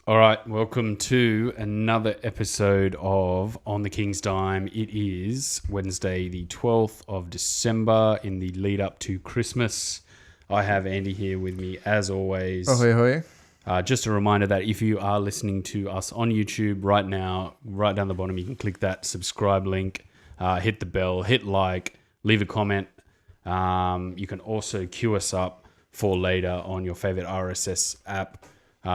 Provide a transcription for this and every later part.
All right, welcome to another episode of On the King's Dime. It is Wednesday, the 12th of December, in the lead up to Christmas. I have Andy here with me, as always. Ahoy, ahoy. Just a reminder that if you are listening to us on YouTube right now, right down the bottom, you can click that subscribe link, hit the bell, hit like, leave a comment. You can also queue us up for later on your favorite RSS app.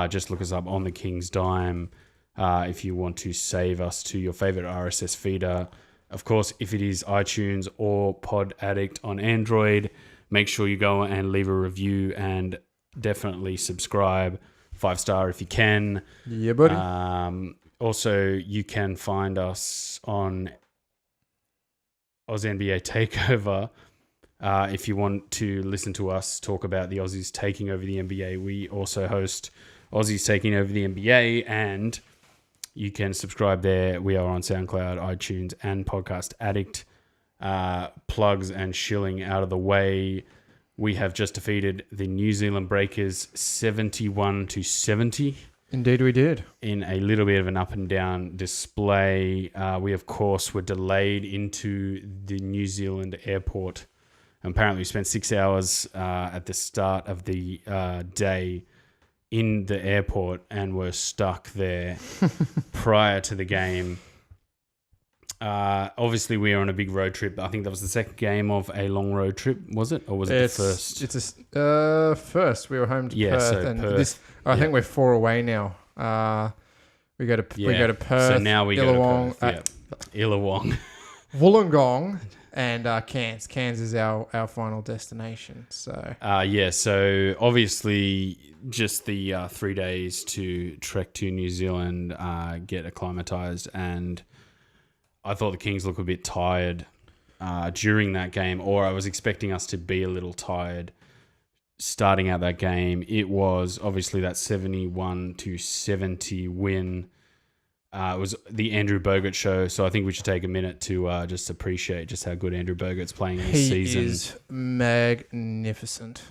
Just look us up on the King's Dime if you want to save us to your favorite RSS feeder. Of course, if it is iTunes or Pod Addict on Android, make sure you go and leave a review and definitely subscribe. 5-star if you can. Yeah, buddy. Also, you can find us on Aussies NBA Takeover. If you want to listen to us talk about the Aussies taking over the NBA, we also host Aussies Taking Over the NBA, and you can subscribe there. We are on SoundCloud, iTunes, and Podcast Addict. Plugs and shilling out of the way. We have just defeated the New Zealand Breakers 71-70. Indeed we did. In a little bit of an up and down display. We, of course, were delayed into the New Zealand airport. Apparently, we spent 6 hours at the start of the day in the airport and were stuck there prior to the game. Obviously, we were on a big road trip. I think that was the second game of a long road trip, was it? Or was it the first? It's first. We were home to Perth. So and Perth. I think we're 4 away now. We go to Perth, So now we Illawong, go to Perth. Illawong. Wollongong, and Cairns. Cairns is our final destination. So So obviously just the 3 days to trek to New Zealand, get acclimatized, and I thought the Kings looked a bit tired during that game, or I was expecting us to be a little tired starting out that game. It was obviously that 71-70 win. It was the Andrew Bogut show, so I think we should take a minute to just appreciate just how good Andrew Bogut's playing this season. He is magnificent.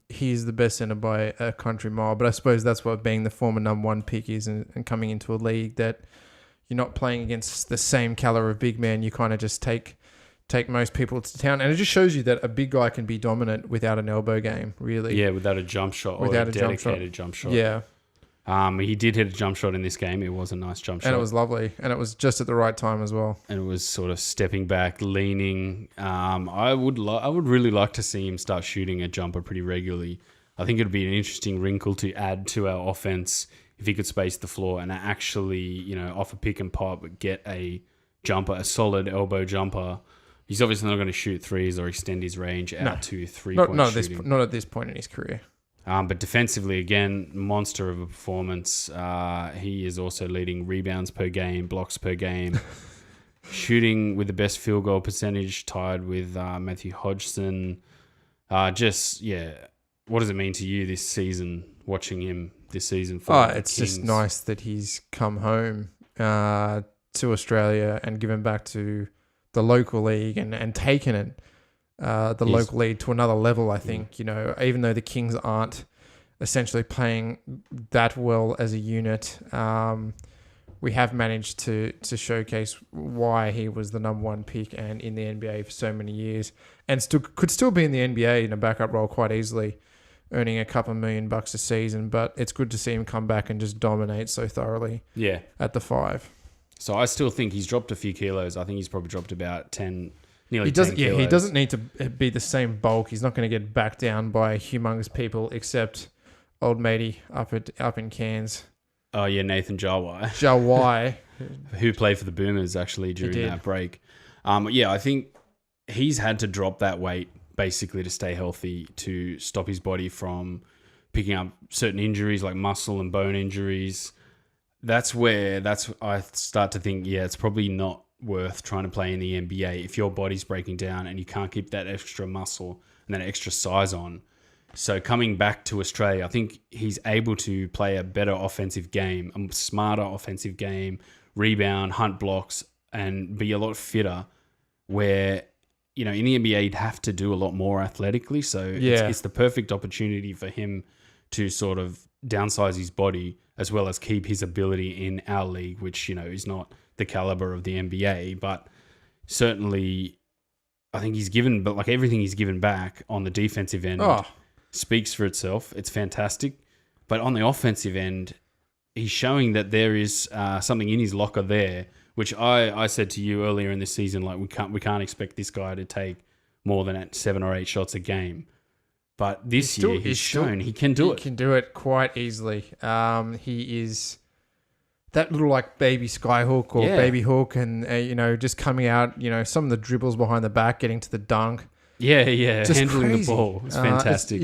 He's the best centre by a country mile, but I suppose that's what being the former number one pick is, and coming into a league that you're not playing against the same caliber of big man. You kind of just take most people to town, and it just shows you that a big guy can be dominant without an elbow game, really. Yeah, without a jump shot, without a dedicated jump shot. Yeah. He did hit a jump shot in this game. It was a nice jump shot. And it was lovely. And it was just at the right time as well. And it was sort of stepping back, leaning. I would really like to see him start shooting a jumper pretty regularly. I think it would be an interesting wrinkle to add to our offense if he could space the floor and actually, off a pick and pop, get a jumper, a solid elbow jumper. He's obviously not going to shoot threes or extend his range out to three-point shooting. Not at this point in his career. But defensively, again, monster of a performance. He is also leading rebounds per game, blocks per game, shooting with the best field goal percentage, tied with Matthew Hodgson. What does it mean to you this season, watching him this season? It's just nice that he's come home to Australia and given back to the local league and taken it. Local league to another level, I think. Even though the Kings aren't essentially playing that well as a unit, we have managed to showcase why he was the number one pick and in the NBA for so many years, and could still be in the NBA in a backup role quite easily, earning a couple $1 million a season. But it's good to see him come back and just dominate so thoroughly. Yeah, at the 5. So I still think he's dropped a few kilos. I think he's probably dropped about 10. Nearly he doesn't. 10 kilos. He doesn't need to be the same bulk. He's not going to get backed down by humongous people, except old matey up in Cairns. Oh yeah, Nathan Jawai. Who played for the Boomers actually during that break. I think he's had to drop that weight basically to stay healthy, to stop his body from picking up certain injuries like muscle and bone injuries. That's I start to think, it's probably not worth trying to play in the NBA if your body's breaking down and you can't keep that extra muscle and that extra size on. So coming back to Australia, I think he's able to play a better offensive game, a smarter offensive game, rebound, hunt blocks, and be a lot fitter, where, in the NBA, you'd have to do a lot more athletically. So it's the perfect opportunity for him to sort of downsize his body as well as keep his ability in our league, which, is not the caliber of the NBA, but certainly I think everything he's given back on the defensive end speaks for itself. It's fantastic. But on the offensive end, he's showing that there is something in his locker there, which I said to you earlier in this season, like we can't expect this guy to take more than 7 or 8 shots a game. But this year he's shown he can do it. He can do it quite easily. He is that little like baby skyhook or baby hook, and just coming out. Some of the dribbles behind the back, getting to the dunk. Yeah, just handling crazy. the ball. It's fantastic.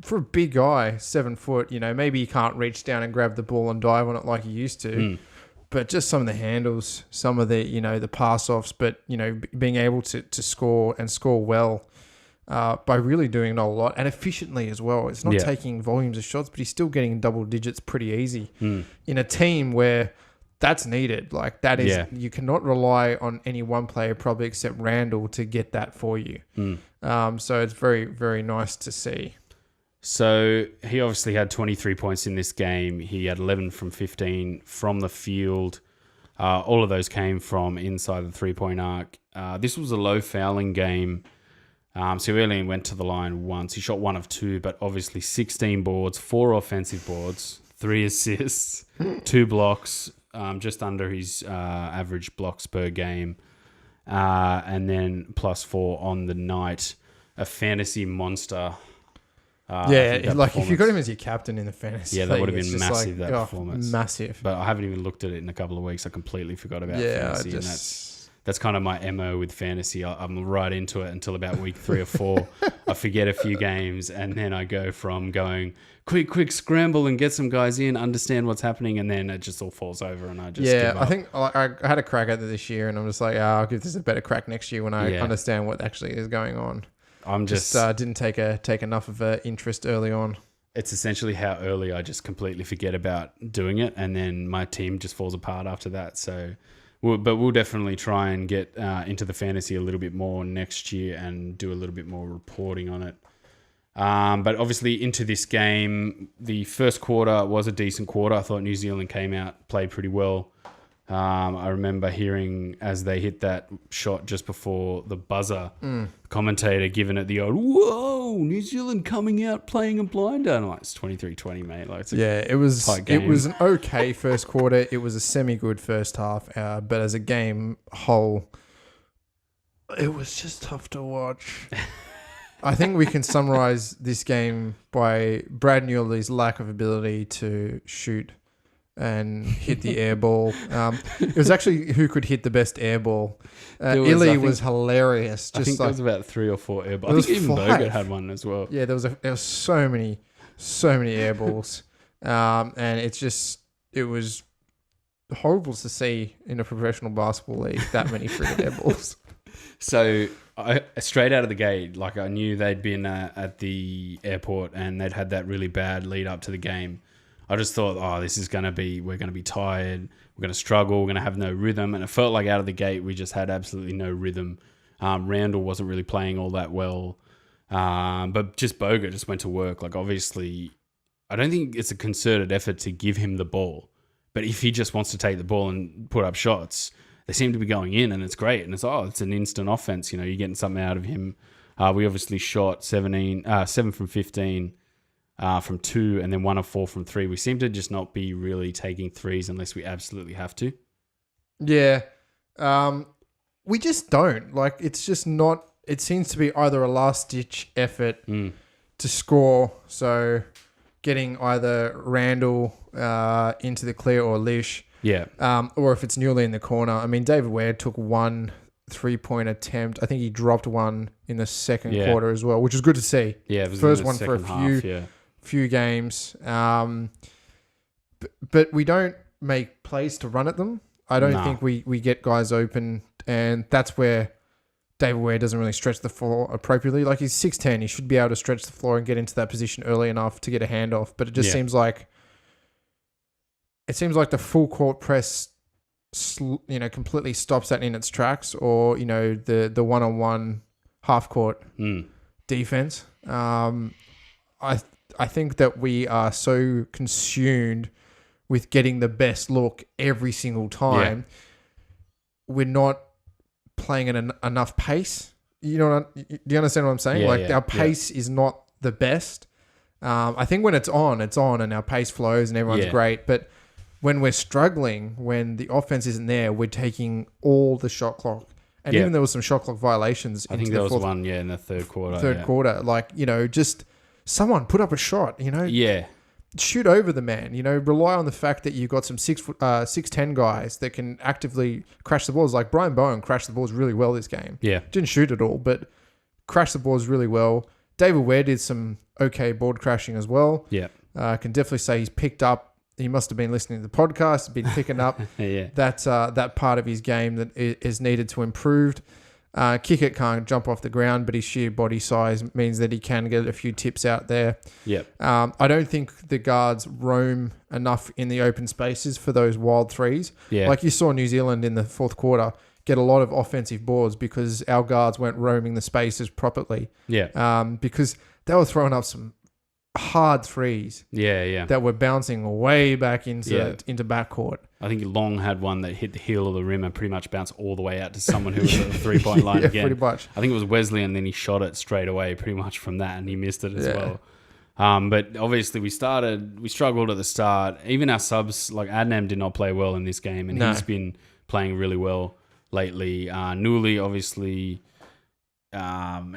For a big guy, 7 foot, maybe he can't reach down and grab the ball and dive on it like he used to. But just some of the handles, some of the, the pass offs, but, being able to score and score well by really doing it a lot and efficiently as well. It's not taking volumes of shots, but he's still getting double digits pretty easy in a team where that's needed. Like that is, you cannot rely on any one player probably except Randall to get that for you. So it's very, very nice to see. So he obviously had 23 points in this game. He had 11 from 15 from the field. All of those came from inside the three-point arc. This was a low fouling game. So he only went to the line once. He shot 1 of 2, but obviously 16 boards, 4 offensive boards, 3 assists, 2 blocks, just under his average blocks per game. And then +4 on the night. A fantasy monster. If you got him as your captain in the fantasy that would have been massive, that performance. Massive. But I haven't even looked at it in a couple of weeks. I completely forgot about fantasy. And that's kind of my MO with fantasy. I'm right into it until about week 3 or 4. I forget a few games, and then I go from going, quick, scramble and get some guys in, understand what's happening, and then it just all falls over, and I just give up. I think I had a crack at it this year, and I'm just like, I'll give this a better crack next year when I understand what actually is going on. I'm just didn't take enough of an interest early on. It's essentially how early I just completely forget about doing it, and then my team just falls apart after that. So, we'll definitely try and get into the fantasy a little bit more next year and do a little bit more reporting on it. But obviously into this game, the first quarter was a decent quarter. I thought New Zealand came out, played pretty well. I remember hearing as they hit that shot just before the buzzer, commentator giving it the old, whoa, New Zealand coming out playing a blinder. And I'm like, it's 23-20, mate. Like, it was tight game. It was an okay first quarter. It was a semi-good first half. But as a game whole, it was just tough to watch. I think we can summarize this game by Brad Newley's lack of ability to shoot and hit the air ball. It was actually who could hit the best air ball. Illy was hilarious. I think there was about 3 or 4 air balls. I think even Bogut had one as well. Yeah, there was so many air balls. And it was horrible to see in a professional basketball league that many friggin' air balls. So straight out of the gate, like I knew they'd been at the airport and they'd had that really bad lead up to the game. I just thought, we're going to be tired. We're going to struggle. We're going to have no rhythm. And it felt like out of the gate, we just had absolutely no rhythm. Randall wasn't really playing all that well. But just Bogut just went to work. Like, obviously, I don't think it's a concerted effort to give him the ball. But if he just wants to take the ball and put up shots, they seem to be going in, and it's great. And it's an instant offense. You're getting something out of him. We obviously shot 7 from 15. From 2 and then 1 of 4 from 3. We seem to just not be really taking threes unless we absolutely have to. Yeah. We just don't. Like, it's just not... It seems to be either a last-ditch effort to score, so getting either Randall into the clear or Lish. Yeah. Or if it's Newley in the corner. I mean, David Ware took 1 3-point attempt. I think he dropped 1 in the second quarter as well, which is good to see. Yeah, it was first in the one for a few games. But we don't make plays to run at them. I don't think we get guys open, and that's where David Ware doesn't really stretch the floor appropriately. Like, he's 6'10", he should be able to stretch the floor and get into that position early enough to get a handoff. But it just seems like the full court press, completely stops that in its tracks, or the one-on-one half court defense. I I think that we are so consumed with getting the best look every single time. We're not playing at enough pace. You know, do you understand what I'm saying? Our pace is not the best. I think when it's on and our pace flows and everyone's great. But when we're struggling, when the offense isn't there, we're taking all the shot clock. And even there was some shot clock violations. I think there was one, in the third quarter. Third quarter. Like, just someone put up a shot, Yeah. Shoot over the man, rely on the fact that you've got some 6'10" guys that can actively crash the balls. Like Brian Bowen crashed the balls really well this game. Yeah. Didn't shoot at all, but crashed the balls really well. David Ware did some okay board crashing as well. Yeah. I can definitely say he's picked up. He must have been listening to the podcast, been picking up that part of his game that is needed to improve. Kickett can't jump off the ground, but his sheer body size means that he can get a few tips out there. Yep. I don't think the guards roam enough in the open spaces for those wild threes. Yeah. Like you saw New Zealand in the fourth quarter get a lot of offensive boards because our guards weren't roaming the spaces properly. Yeah. Because they were throwing up some hard threes. Yeah. That were bouncing way back into backcourt. I think Long had one that hit the heel of the rim and pretty much bounced all the way out to someone who was at the 3-point line again. Pretty much. I think it was Wesley, and then he shot it straight away pretty much from that, and he missed it as well. But obviously we struggled at the start. Even our subs, like Adnam did not play well in this game, and he's been playing really well lately. Newley, obviously,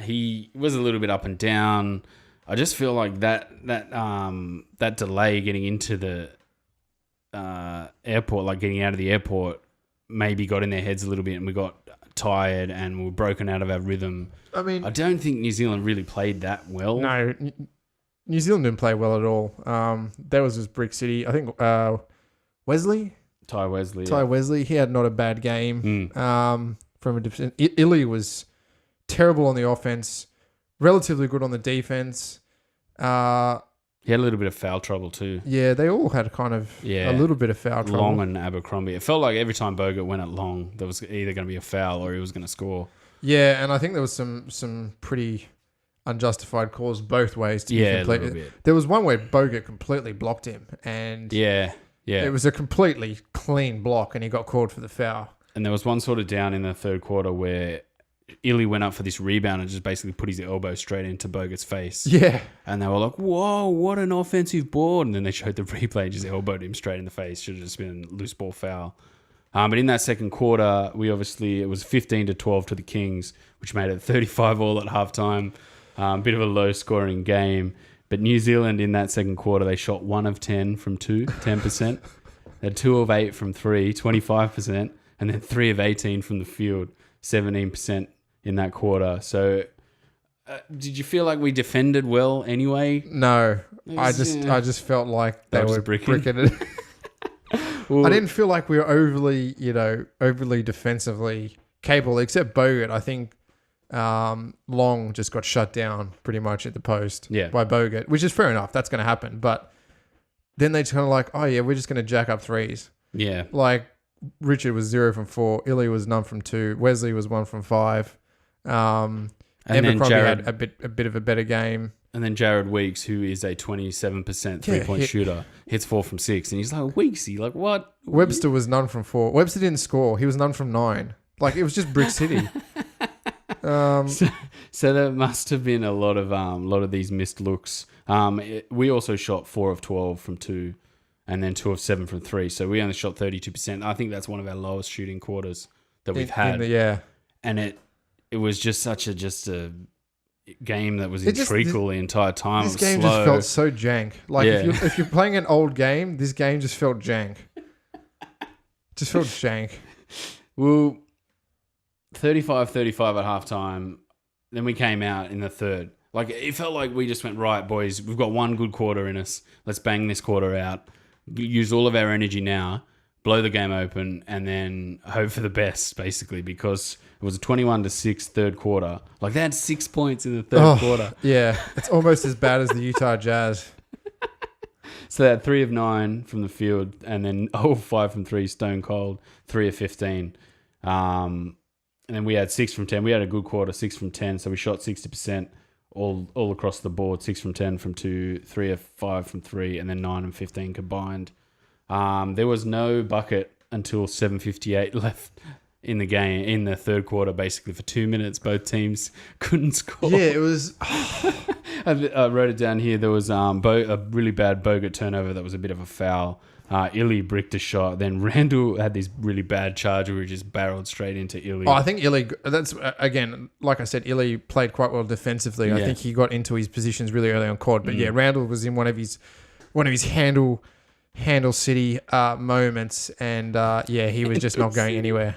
he was a little bit up and down. I just feel like that delay getting into the airport, like getting out of the airport, maybe got in their heads a little bit, and we got tired and we were broken out of our rhythm. I mean, I don't think New Zealand really played that well. No, New Zealand didn't play well at all. That was just Brick City. I think Ty Wesley, he had not a bad game. From a defense. Illy was terrible on the offense, relatively good on the defense. He had a little bit of foul trouble too. Yeah, they all had kind of a little bit of foul trouble. Long and Abercrombie. It felt like every time Bogut went at Long, there was either going to be a foul or he was going to score. Yeah, and I think there was some pretty unjustified calls both ways. To be complete. A little bit. There was one where Bogut completely blocked him, and it was a completely clean block, and he got called for the foul. And there was one sort of down in the third quarter where Illy went up for this rebound and just basically put his elbow straight into Bogut's face. Yeah. And they were like, whoa, what an offensive board. And then they showed the replay and just elbowed him straight in the face. Should have just been a loose ball foul. But in that second quarter, it was 15-12 to the Kings, which made it 35 all at halftime. Bit of a low scoring game. But New Zealand in that second quarter, they shot 1 of 10 from 2, 10%. They had 2 of 8 from 3, 25%. And then 3 of 18 from the field, 17%. In that quarter. So did you feel like we defended well anyway? No. I just felt like they were bricking it. Well, I didn't feel like we were overly defensively capable, except Bogut. I think Long just got shut down pretty much at the post by Bogut, which is fair enough. That's going to happen. But then they just kind of like, oh yeah, we're just going to jack up threes. Yeah. Like Richard was 0 from 4. Illy was none from 2. Wesley was 1 from 5. And Abercrombie had a bit of a better game. And then Jared Weeks, who is a 27% three-point shooter, hits 4 from 6. And he's like, Weeksy, like what? Webster was none from 4. Webster didn't score. He was none from 9. Like it was just Brick City. So there must have been a lot of these missed looks. We also shot 4 of 12 from 2. And then 2 of 7 from 3. So we only shot 32%. I think that's one of our lowest shooting quarters that we've had. And it was just such a game that was in treacle the entire time. This game just felt so jank. Like if you're playing an old game, this game just felt jank. Just felt jank. Well, 35-35 at halftime. Then we came out in the third. Like it felt like we just went, right, boys, we've got one good quarter in us. Let's bang this quarter out. Use all of our energy now. Blow the game open and then hope for the best, basically, because it was a 21-6 third quarter. Like they had 6 points in the third quarter. Yeah, it's almost as bad as the Utah Jazz. So they had 3 of 9 from the field and then 0 of 5 from 3, stone cold, 3 of 15. And then we had 6 from 10. We had a good quarter, 6 from 10. So we shot 60% all across the board, 6 from 10 from 2, 3 of 5 from 3, and then 9 and 15 combined. There was no bucket until 7:58 left in the game, in the third quarter, basically for 2 minutes. Both teams couldn't score. Yeah, it was... I wrote it down here. There was a really bad Bogut turnover that was a bit of a foul. Illy bricked a shot. Then Randall had this really bad charge where he just barreled straight into Illy. Oh, I think Illy, that's, again, like I said, Illy played quite well defensively. Yeah. I think he got into his positions really early on court. But yeah, Randall was in one of his handle city moments. And he was just not going anywhere.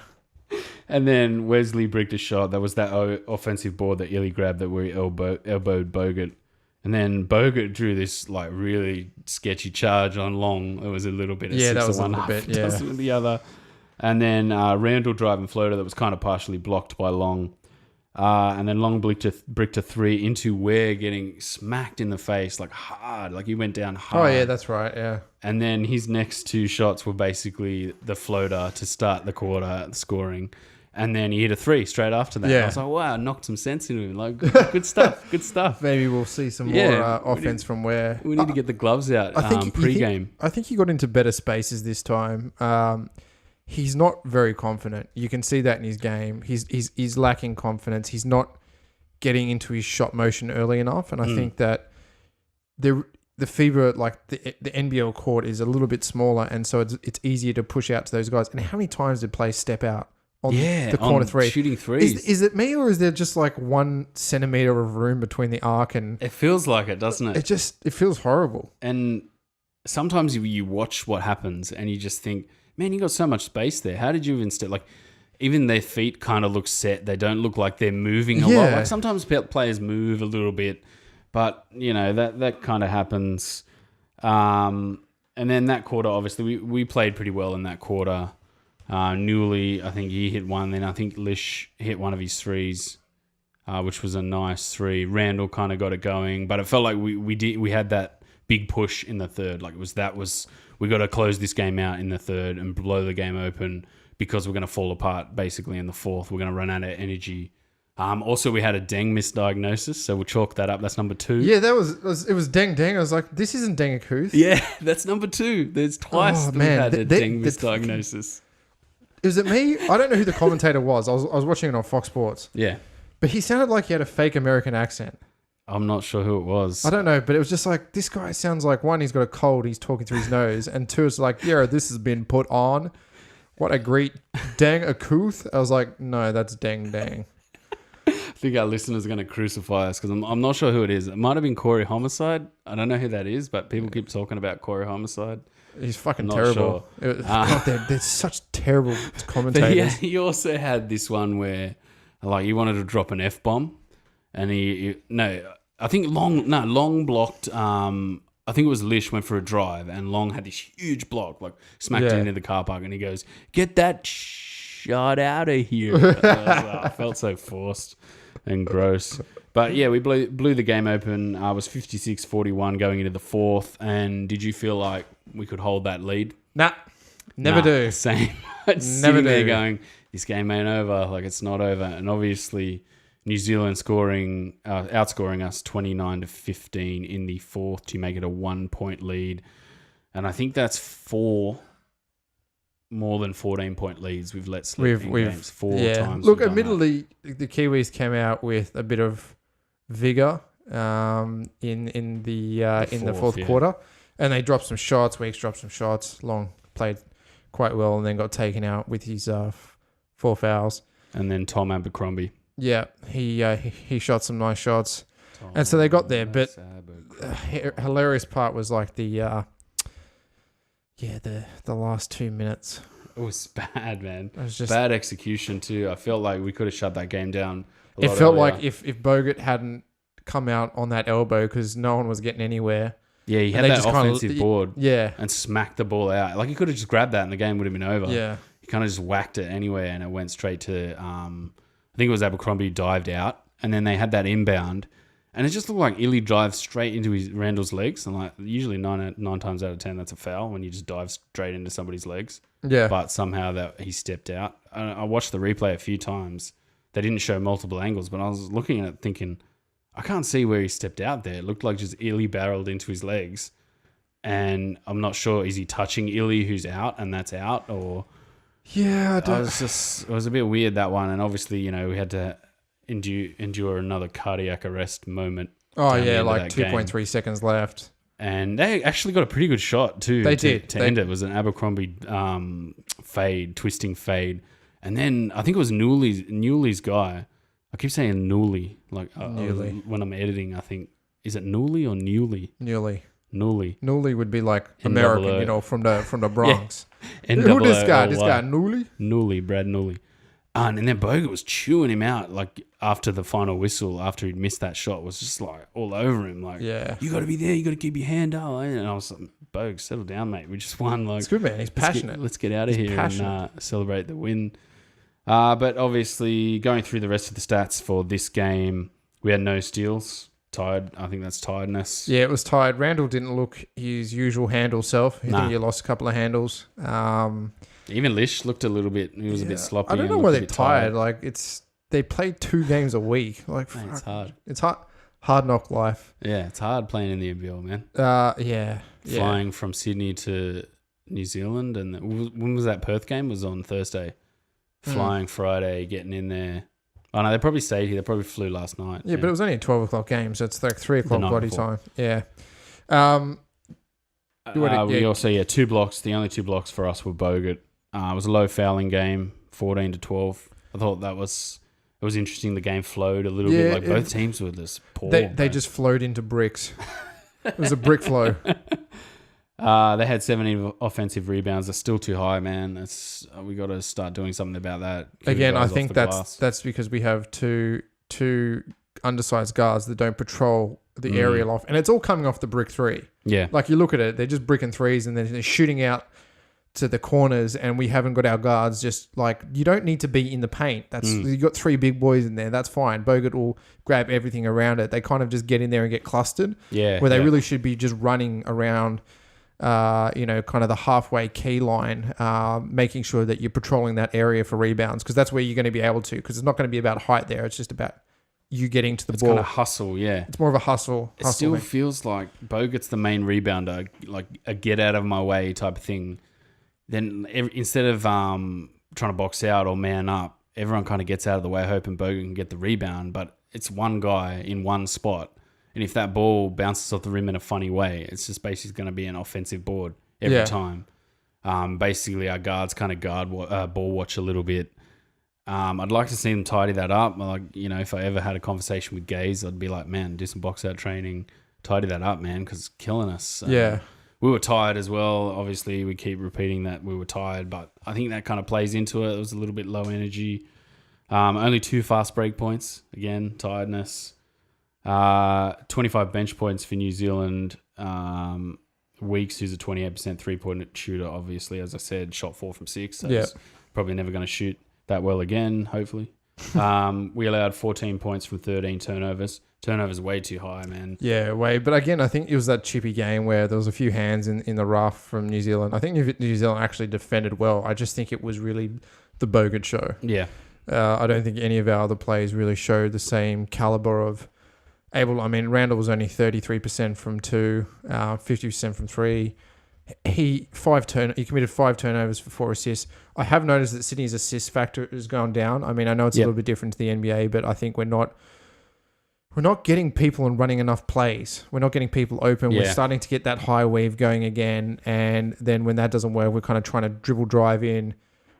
And then Wesley bricked a shot. That was that offensive board that Illy grabbed that we elbowed Bogut. And then Bogut drew this like really sketchy charge on Long. It was a little bit of 6 that was one, a bit, with the other. And then Randall driving floater that was kind of partially blocked by Long. And then Long bricked a 3 into Ware getting smacked in the face like hard. Like he went down hard. Oh, yeah, that's right, yeah. And then his next 2 shots were basically the floater to start the quarter scoring. And then he hit a 3 straight after that. Yeah. I was like, wow, knocked some sense into him. Like, good stuff, good stuff. Maybe we'll see some more offense from Ware. We need to get the gloves out pre-game. I think he got into better spaces this time. He's not very confident. You can see that in his game. He's lacking confidence. He's not getting into his shot motion early enough. And I think that the FIBA, like the NBL court is a little bit smaller. And so it's easier to push out to those guys. And how many times did players step out? On the corner 3. Shooting threes. Is it me or is there just like 1 centimeter of room between the arc and... It feels like it, doesn't it? It feels horrible. And sometimes you watch what happens and you just think, man, you got so much space there. How did you even step? Like, even their feet kind of look set. They don't look like they're moving a lot. Like sometimes players move a little bit, but that kind of happens. And then that quarter, obviously, we played pretty well in that quarter. Newley, I think he hit 1. Then I think Lish hit one of his 3s, which was a nice 3. Randall kind of got it going, but it felt like we had that big push in the third. Like we got to close this game out in the third and blow the game open because we're going to fall apart basically in the fourth. We're going to run out of energy. Also, we had a Deng misdiagnosis, so we'll chalk that up. That's number 2. Yeah, it was Deng. I was like, this isn't Deng Akuth. Yeah, that's number 2. There's twice we had a Deng misdiagnosis. Is it me? I don't know who the commentator was. I was watching it on Fox Sports. Yeah. But he sounded like he had a fake American accent. I'm not sure who it was. I don't know, but it was just like, this guy sounds like, 1, he's got a cold, he's talking through his nose, and 2, it's like, yeah, this has been put on. What a great Deng Akuth. I was like, no, that's Deng. I think our listeners are going to crucify us because I'm not sure who it is. It might have been Corey Homicide. I don't know who that is, but people keep talking about Corey Homicide. He's fucking terrible. Sure. God, they're such terrible commentators. Yeah, he also had this one where, like, he wanted to drop an F-bomb, and I think Long blocked. I think it was Lish went for a drive, and Long had this huge block, like smacked it into the car park, and he goes, "Get that shot out of here!" I felt so forced and gross. But yeah, we blew the game open. It was 56-41 going into the fourth. And did you feel like we could hold that lead? Never do. Same. Never do. There going, this game ain't over. Like, it's not over. And obviously, New Zealand outscoring us 29-15 in the fourth to make it a 1-point lead. And I think that's 4 more than 14-point leads we've let slip in games 4 times. Look, admittedly, the Kiwis came out with a bit of vigor in the fourth quarter, and they dropped some shots. Weeks dropped some shots. Long played quite well, and then got taken out with his 4 fouls. And then Tom Abercrombie. Yeah, he shot some nice shots, and so they got there. But hilarious part was like the last 2 minutes. It was bad, man. It was just bad execution too. I felt like we could have shut that game down. It felt like if Bogut hadn't come out on that elbow because no one was getting anywhere. Yeah, he had that offensive board. Yeah, and smacked the ball out. Like he could have just grabbed that and the game would have been over. Yeah, he kind of just whacked it anyway, and it went straight to. I think it was Abercrombie dived out, and then they had that inbound. And it just looked like Illy drives straight into Randall's legs. And like usually 9 times out of 10, that's a foul when you just dive straight into somebody's legs. Yeah. But somehow that he stepped out. I watched the replay a few times. They didn't show multiple angles, but I was looking at it thinking, I can't see where he stepped out there. It looked like just Illy barreled into his legs. And I'm not sure, is he touching Illy who's out and that's out? Or yeah, it was a bit weird, that one. And obviously, you know, we had to endure another cardiac arrest moment. Oh, yeah, like 2.3 seconds left. And they actually got a pretty good shot too. They did. To end it. It was an Abercrombie twisting fade. And then I think it was Newley's guy. I keep saying Newley. Like when I'm editing, I think, is it Newley or Newley? Newley. Newley would be like American, you know, from the Bronx. Yeah. Who this guy? This guy Newley? Newley, Brad Newley. And then Bogut was chewing him out, like after the final whistle, after he'd missed that shot, was just like all over him. Like, you got to be there, you got to keep your hand up. And I was like, Bogut, settle down, mate. We just won. Like, it's good, man. He's passionate. Let's get out of here and celebrate the win. But obviously, going through the rest of the stats for this game, we had no steals. Tired. I think that's tiredness. Yeah, it was tired. Randall didn't look his usual handle self. I think he lost a couple of handles. Even Lish looked a little bit. He was a bit sloppy. I don't know why they're tired. Like they play 2 games a week. Like man, it's hard. It's hard knock life. Yeah, it's hard playing in the NBL, man. Yeah. Flying from Sydney to New Zealand, and when was that Perth game? It was on Thursday. Flying Friday, getting in there. Oh no, they probably stayed here. They probably flew last night. Yeah, but it was only a 12 o'clock game, so it's like 3 o'clock bloody time. Yeah. We also 2 blocks. The only 2 blocks for us were Bogut. It was a low fouling game, 14-12. I thought it was interesting. The game flowed a little bit. Like both teams were just poor. They just flowed into bricks. It was a brick flow. They had 70 offensive rebounds. That's still too high, man. We got to start doing something about that. Again, I think that's because we have two undersized guards that don't patrol the aerial off, and it's all coming off the brick 3. Yeah, like you look at it, they're just bricking 3s, and then they're shooting out to the corners, and we haven't got our guards. Just like, you don't need to be in the paint. You got 3 big boys in there. That's fine. Bogut will grab everything around it. They kind of just get in there and get clustered. Yeah, where they really should be just running around. Kind of the halfway key line, making sure that you're patrolling that area for rebounds, because that's where you're going to be able to. Because it's not going to be about height there. It's just about you getting to the ball. It's kind of hustle, yeah. It's more of a hustle. It still feels like Bogut's the main rebounder, like a get out of my way type of thing. Then instead of trying to box out or man up, everyone kind of gets out of the way, hoping Bogut can get the rebound. But it's one guy in one spot. And if that ball bounces off the rim in a funny way, it's just basically going to be an offensive board every time. Basically, our guards kind of ball watch a little bit. I'd like to see them tidy that up. Like, you know, if I ever had a conversation with Gaze, I'd be like, man, do some box out training, tidy that up, man, because it's killing us. We were tired as well. Obviously, we keep repeating that we were tired, but I think that kind of plays into it. It was a little bit low energy. Only 2 fast break points. Again, tiredness. 25 bench points for New Zealand. Weeks, who's a 28% 3-point shooter, obviously, as I said, shot 4 from 6. So he's probably never going to shoot that well again, hopefully. We allowed 14 points from 13 turnovers. Turnovers way too high, man. Yeah, way. But again, I think it was that chippy game where there was a few hands in the rough from New Zealand. I think New Zealand actually defended well. I just think it was really the Bogut show. Yeah. I don't think any of our other players really showed the same caliber of Randall was only 33% from 2, 50% from 3. He committed 5 turnovers for 4 assists. I have noticed that Sydney's assist factor has gone down. I mean, I know it's a little bit different to the NBA, but I think we're not getting people and running enough plays. We're not getting people open. Yeah. We're starting to get that high weave going again, and then when that doesn't work, we're kind of trying to dribble drive in,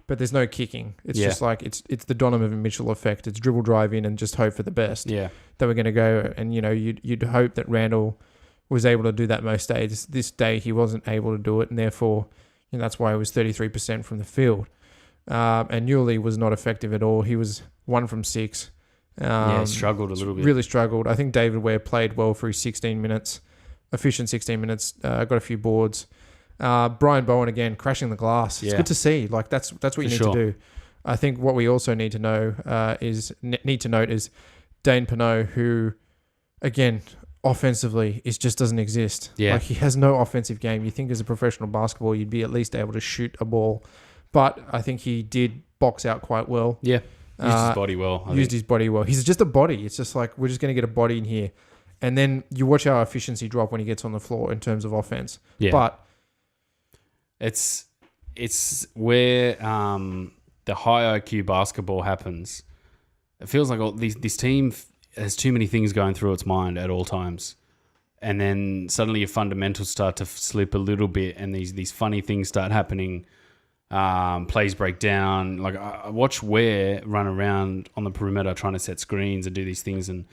but there's no kicking. It's just like it's the Donovan Mitchell effect. It's dribble drive in and just hope for the best. Yeah, that we're going to go, and you'd hope that Randall was able to do that most days. This day he wasn't able to do it, and therefore that's why he was 33% from the field. And Newley was not effective at all. He was 1 from 6. Struggled a little bit. Really struggled. I think David Ware played well for his 16 minutes, efficient 16 minutes. Got a few boards. Brian Bowen again crashing the glass. It's good to see. Like that's what you need to do. I think what we also need to note is Dane Pineau, who again offensively just doesn't exist. Yeah. Like he has no offensive game. You think as a professional basketball you'd be at least able to shoot a ball, but I think he did box out quite well. Yeah. Used his body well. Used his body well. He's just a body. It's just like, we're just going to get a body in here. And then you watch our efficiency drop when he gets on the floor in terms of offense. Yeah. But it's where the high IQ basketball happens. It feels like this team has too many things going through its mind at all times. And then suddenly your fundamentals start to slip a little bit, and these funny things start happening. Plays break down. Like, I watch Ware run around on the perimeter trying to set screens and do these things, and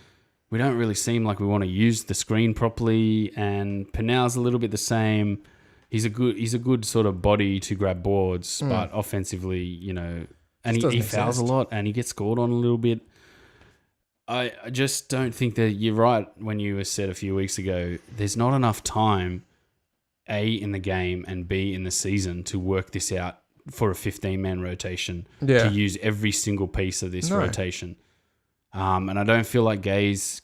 we don't really seem like we want to use the screen properly. And Pinau's a little bit the same. He's a good sort of body to grab boards, but offensively, and he fouls a lot and he gets scored on a little bit. I just don't think that you're right when you said a few weeks ago, there's not enough time, A, in the game, and B, in the season to work this out for a 15-man rotation, to use every single piece of this rotation. And I don't feel like Gaze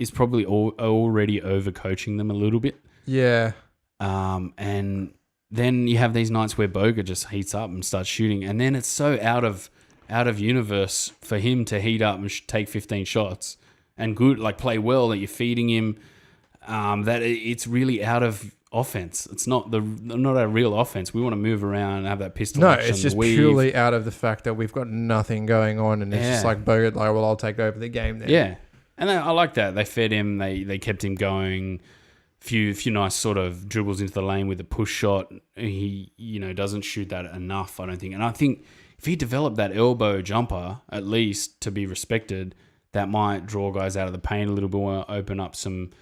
is probably already overcoaching them a little bit. Yeah. And then you have these nights where Bogut just heats up and starts shooting, and then it's so out of universe for him to heat up and take 15 shots and play well, that you're feeding him. That it's really out of offense. It's not a real offense. We want to move around and have that pistol. No, action, it's just weave. purely out of the fact that we've got nothing going on, and it's just like Bogut, like, well, I'll take over the game then. Yeah, and I like that. They fed him. They kept him going. Few nice sort of dribbles into the lane with a push shot. He doesn't shoot that enough, I don't think. And I think if he developed that elbow jumper, at least, to be respected, that might draw guys out of the paint a little bit more, open up some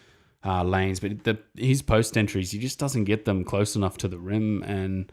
lanes. But his post entries, he just doesn't get them close enough to the rim, and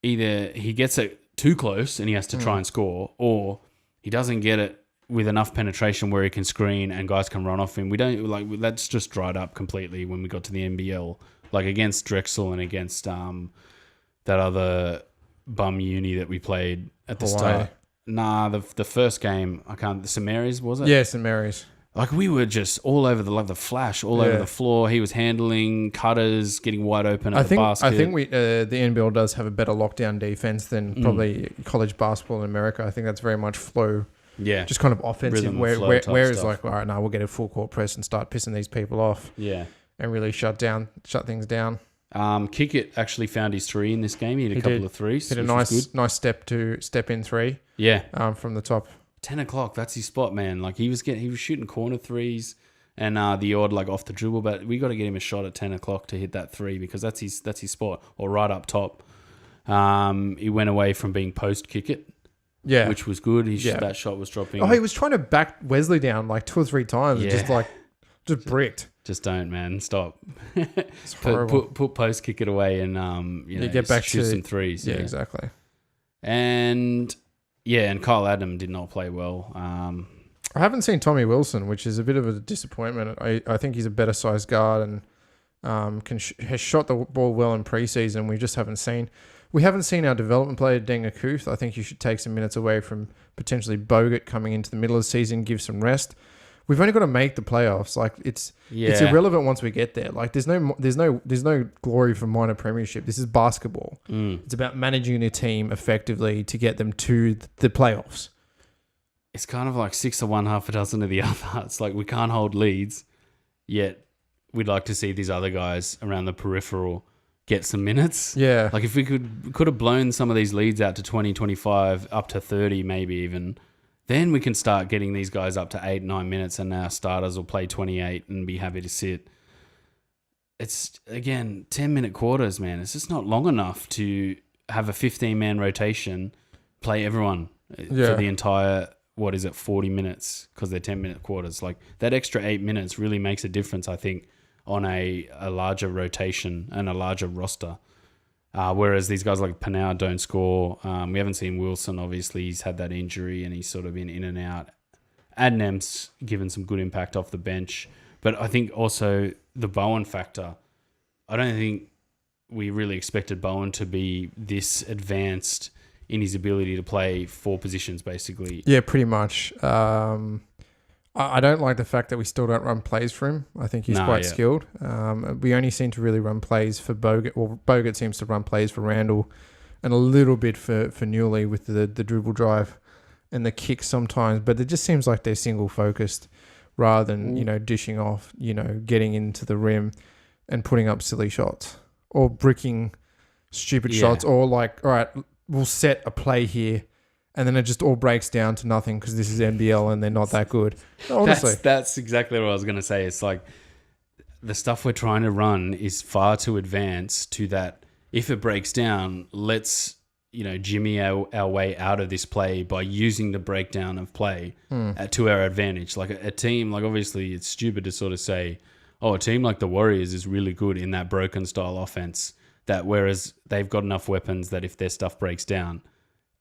either he gets it too close and he has to try and score, or he doesn't get it with enough penetration where he can screen and guys can run off him. We don't that's just dried up completely when we got to the NBL, like against Drexel and against that other bum uni that we played at the start. Nah, the first game, the St. Mary's, was it? Yeah, St. Mary's. Like, we were just all over the flash, all over the floor. He was handling cutters, getting wide open at the basket. I think the NBL does have a better lockdown defense than probably college basketball in America. I think that's very much flow. Yeah. Just kind of offensive, Rhythm where it's stuff. like, all right, now we'll get a full court press and start pissing these people off. Yeah. And really shut things down. Kickett actually found his three in this game. He had a couple of threes. Hit a nice step in three. Yeah. From the top. 10 o'clock, that's his spot, man. Like, he was shooting corner threes and the odd off the dribble, but we got to get him a shot at 10 o'clock to hit that three, because that's his spot, or right up top. He went away from being post Kickett. Yeah, which was good. That shot was dropping. Oh, he was trying to back Wesley down 2 or 3 times. Yeah. And just bricked. Just don't, man. Stop. It's horrible. Put post Kickett away and get back shoot some threes. Yeah, exactly. And Kyle Adam did not play well. I haven't seen Tommy Wilson, which is a bit of a disappointment. I think he's a better sized guard and has shot the ball well in preseason. We just haven't seen. We haven't seen our development player, Deng Akuth. I think you should take some minutes away from potentially Bogut coming into the middle of the season, give some rest. We've only got to make the playoffs. It's irrelevant once we get there. There's no glory for minor premiership. This is basketball. It's about managing a team effectively to get them to the playoffs. It's kind of like 6 of one, half a dozen of the other. It's like we can't hold leads, yet we'd like to see these other guys around the peripheral get some minutes. Yeah. Like, if we could have blown some of these leads out to 20, 25, up to 30 maybe even, then we can start getting these guys up to 8, 9 minutes, and our starters will play 28 and be happy to sit. It's, again, 10-minute quarters, man. It's just not long enough to have a 15-man rotation, play everyone for the entire, 40 minutes, because they're 10-minute quarters. Like, that extra 8 minutes really makes a difference, I think, on a larger rotation and a larger roster. Whereas these guys like Pinau don't score. We haven't seen Wilson, obviously. He's had that injury and he's sort of been in and out. Adnam's given some good impact off the bench. But I think also the Bowen factor, I don't think we really expected Bowen to be this advanced in his ability to play 4 positions, basically. Yeah, pretty much. I don't like the fact that we still don't run plays for him. I think he's quite skilled. We only seem to really run plays for Bogut. Well, Bogut seems to run plays for Randall and a little bit for Newley with the dribble drive. and the kicks sometimes, but it just seems like they're single focused rather than, dishing off, getting into the rim and putting up silly shots or bricking stupid shots, or like, all right, we'll set a play here and then it just all breaks down to nothing because this is NBL and they're not that good. Honestly. That's exactly what I was going to say. It's like the stuff we're trying to run is far too advanced to that. If it breaks down, let's, jimmy our way out of this play by using the breakdown of play to our advantage. Like a team, like obviously it's stupid to sort of say, a team like the Warriors is really good in that broken style offense, that whereas they've got enough weapons that if their stuff breaks down,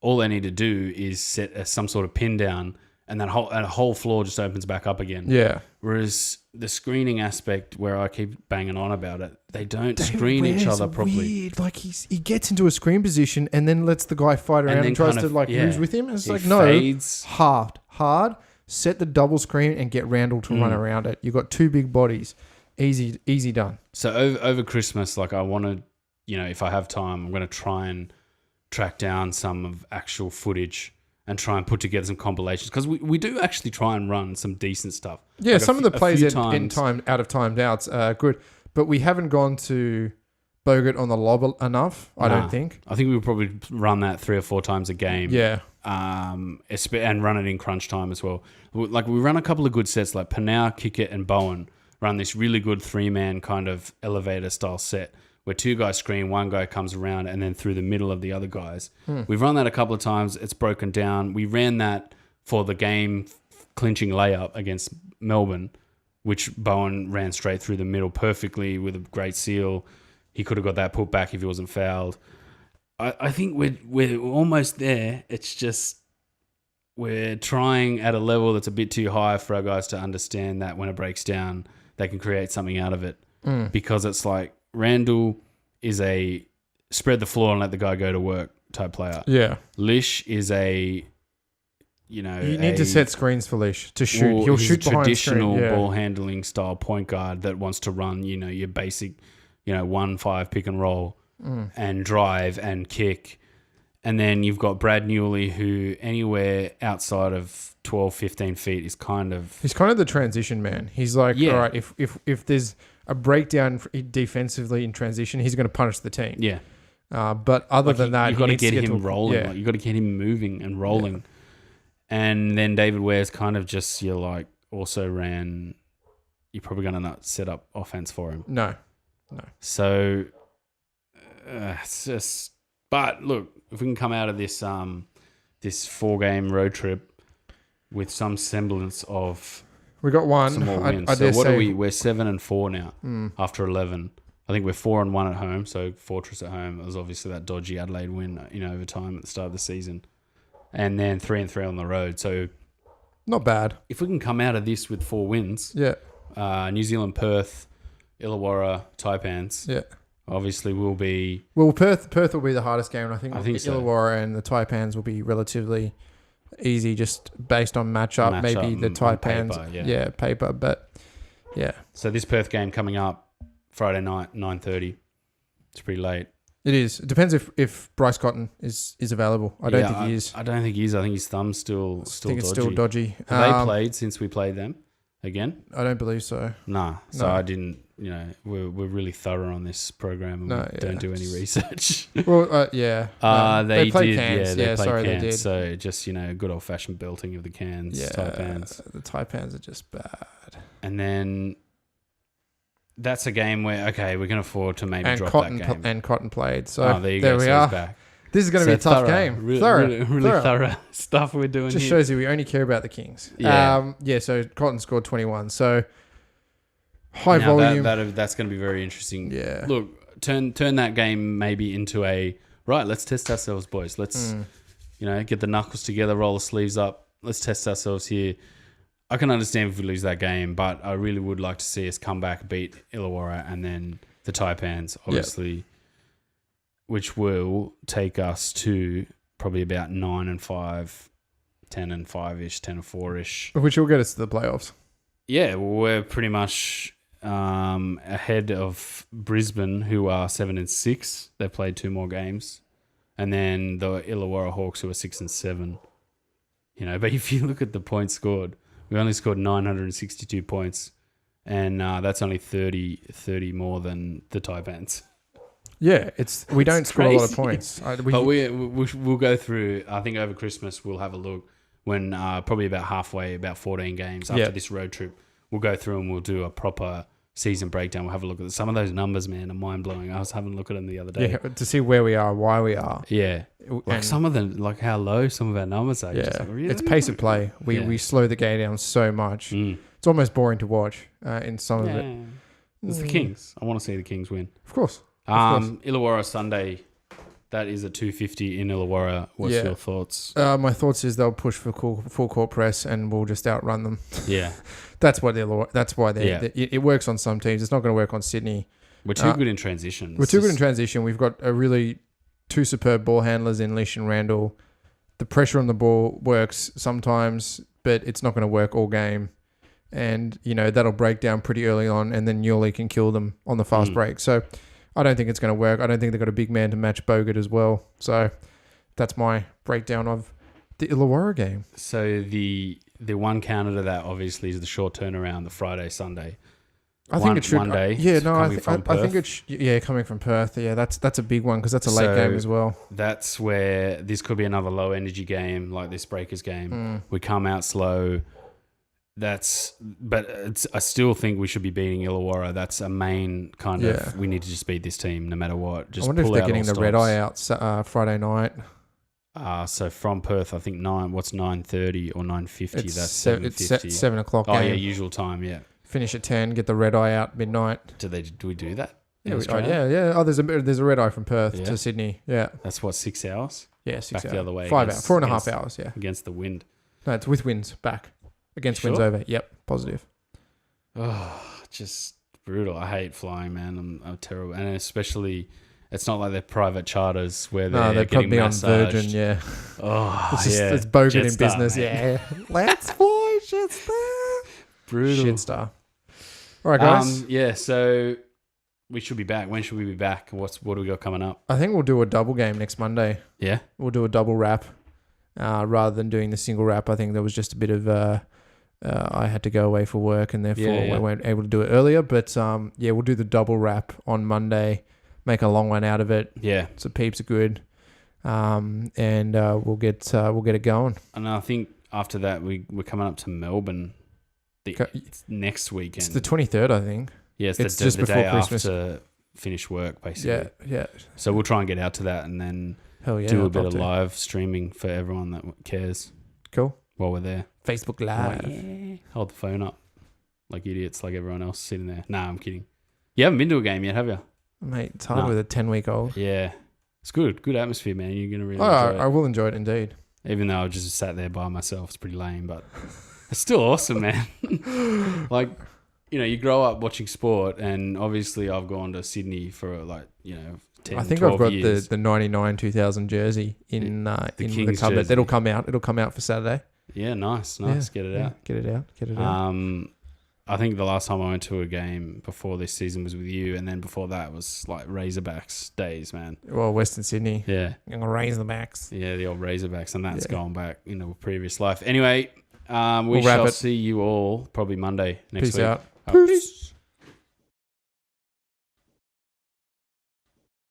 all they need to do is set some sort of pin down and that whole floor just opens back up again. Yeah. Whereas the screening aspect, where I keep banging on about it, they don't screen each other properly. Weird. Like he gets into a screen position and then lets the guy fight around and tries to move with him. And it's like, fades. No, hard. Set the double screen and get Randall to run around it. You've got two big bodies. Easy done. So over Christmas, like I want to, if I have time, I'm going to try and track down some of actual footage and try and put together some compilations, because we do actually try and run some decent stuff. Yeah, like some of the plays out of timed outs are good, but we haven't gone to Bogut on the lob enough, I don't think. I think we would probably run that 3 or 4 times a game. Yeah. And run it in crunch time as well. Like we run a couple of good sets, like Panau, Kickett and Bowen run this really good 3-man kind of elevator style set where 2 guys screen, 1 guy comes around and then through the middle of the other guys. We've run that a couple of times. It's broken down. We ran that for the game clinching layup against Melbourne, which Bowen ran straight through the middle perfectly with a great seal. He could have got that put back if he wasn't fouled. I think we're almost there. It's just we're trying at a level that's a bit too high for our guys to understand that when it breaks down, they can create something out of it. Because it's like Randall is a spread the floor and let the guy go to work type player. Yeah. Lish is a, you need to set screens for Lish to shoot. He'll shoot behind traditional screen. Yeah. ball handling style point guard that wants to run, your basic, 1-5 pick and roll and drive and kick. And then you've got Brad Newley, who anywhere outside of 12, 15 feet is kind of... He's kind of the transition man. He's like, all right, if there's a breakdown defensively in transition, he's going to punish the team. Yeah. But other than that, you've got to get him rolling. Yeah. You've got to get him moving and rolling. Yeah. And then David Ware's kind of just, also ran... You're probably going to not set up offense for him. No. So, it's just... But look, if we can come out of this this 4-game road trip with some semblance of we got one some more wins. So what are we? We're 7-4 now after 11. I think we're 4-1 at home. So Fortress at home. It was obviously that dodgy Adelaide win, overtime at the start of the season, and then 3-3 on the road. So not bad. If we can come out of this with 4 wins, New Zealand, Perth, Illawarra, Taipans, obviously will be... Well, Perth will be the hardest game. I think so. Illawarra and the Taipans will be relatively easy just based on matchup. Maybe the Taipans, paper, but yeah. So this Perth game coming up Friday night, 9:30. It's pretty late. It is. It depends if Bryce Cotton is available. I don't think he is. I don't think he is. I think his thumb's still dodgy. It's still dodgy. Have they played since we played them again? I don't believe so. Nah. So I didn't... we're really thorough on this program and we don't do any research. Well, they played did. Cairns. They played Cairns. They did. So just, good old-fashioned belting of the Cairns, Taipans. The Taipans are just bad. And then that's a game where, we can afford to maybe drop that game. And Cotton played. So there we are. Back. This is going to be a tough game. Really thorough stuff we're doing just here. Shows you we only care about the Kings. So Cotton scored 21. So... High volume. That's going to be very interesting. Yeah. Look, turn that game maybe into a right. Let's test ourselves, boys. Let's get the knuckles together, roll the sleeves up. Let's test ourselves here. I can understand if we lose that game, but I really would like to see us come back, beat Illawarra, and then the Taipans, obviously, which will take us to probably about 9-5, 10-5-ish, 10-4-ish, which will get us to the playoffs. Yeah, we're pretty much ahead of Brisbane, who are 7-6. They've played 2 more games, and then the Illawarra Hawks, who are 6-7. But if you look at the points scored, we only scored 962 points, and that's only 30 more than the Taipans. Yeah, we don't score a lot of points. But we'll go through. I think over Christmas we'll have a look when probably about halfway, about 14 games after this road trip. We'll go through and we'll do a proper season breakdown. We'll have a look at some of those numbers, man, are mind blowing. I was having a look at them the other day. Yeah, to see where we are, why we are. Yeah, like some of them, like how low some of our numbers are. Yeah, just like, really? It's pace of play. We slow the game down so much. It's almost boring to watch in some of it. It's the Kings. I want to see the Kings win. Of course. Illawarra Sunday. That is a 250 in Illawarra. What's your thoughts? My thoughts is they'll push for full court press and we'll just outrun them. Yeah, that's why it works on some teams. It's not going to work on Sydney. We're too good in transition. We've got two superb ball handlers in Leash and Randall. The pressure on the ball works sometimes, but it's not going to work all game. And that'll break down pretty early on, and then Yuli can kill them on the fast break. So I don't think it's going to work. I don't think they've got a big man to match Bogut as well. So that's my breakdown of the Illawarra game. So the one counter to that obviously is the short turnaround, the Friday, Sunday. I think it should. One day. I think it. Coming from Perth. Yeah, that's a big one because that's a late game as well. That's where this could be another low energy game like this Breakers game. We come out slow. I still think we should be beating Illawarra. That's a main kind of. We need to just beat this team no matter what. Just I wonder if they're getting the red eye out Friday night. So from Perth, I think 9:30 or 9:50. That's 7:50. It's 7 o'clock. Oh yeah, usual time. Yeah. Finish at 10. Get the red eye out midnight. Do we do that? Yeah. Oh, there's a red eye from Perth to Sydney. Yeah. That's what, 6 hours? Yeah, 6 hours. Back the other way. 5 hours. 4.5 hours. Yeah. Against the wind. No, it's with winds back. Against winds over. Yep. Positive. Oh, just brutal. I hate flying, man. I'm terrible. And especially, it's not like they're private charters where they're getting massaged. On Virgin, yeah. Oh, it's Bogut in business, man. Let's fly, Shitstar. Brutal. Shitstar. All right, guys. So we should be back. When should we be back? What do we got coming up? I think we'll do a double game next Monday. Yeah? We'll do a double wrap rather than doing the single wrap. I think there was just a bit of... I had to go away for work and therefore we weren't able to do it earlier. But we'll do the double wrap on Monday. Make a long one out of it. Yeah. So peeps are good. And we'll get it going. And I think after that we're coming up to Melbourne it's next weekend. It's the 23rd, I think. Yeah, it's just the day Christmas. After finish work, basically. Yeah. So we'll try and get out to that and then do a bit of live streaming for everyone that cares. Cool. While we're there. Facebook Live. Hold the phone up like idiots, like everyone else sitting there. Nah, I'm kidding. You haven't been to a game yet, have you? Mate, it's hard with a 10-week-old. Yeah. It's good. Good atmosphere, man. You're going to really enjoy it. I will enjoy it indeed. Even though I just sat there by myself. It's pretty lame, but it's still awesome, man. Like, you grow up watching sport, and obviously I've gone to Sydney for 10, I think 12 I've got years. the 99-2000 jersey in the cupboard. Jersey. It'll come out for Saturday. Yeah, nice. Get it out. Get it out. I think the last time I went to a game before this season was with you, and then before that was like Razorbacks days, man. Well, Western Sydney. Yeah. Razorbacks. Yeah, the old Razorbacks, and that's going back in a previous life. Anyway, we shall see you all probably Monday next week. Peace out. Peace.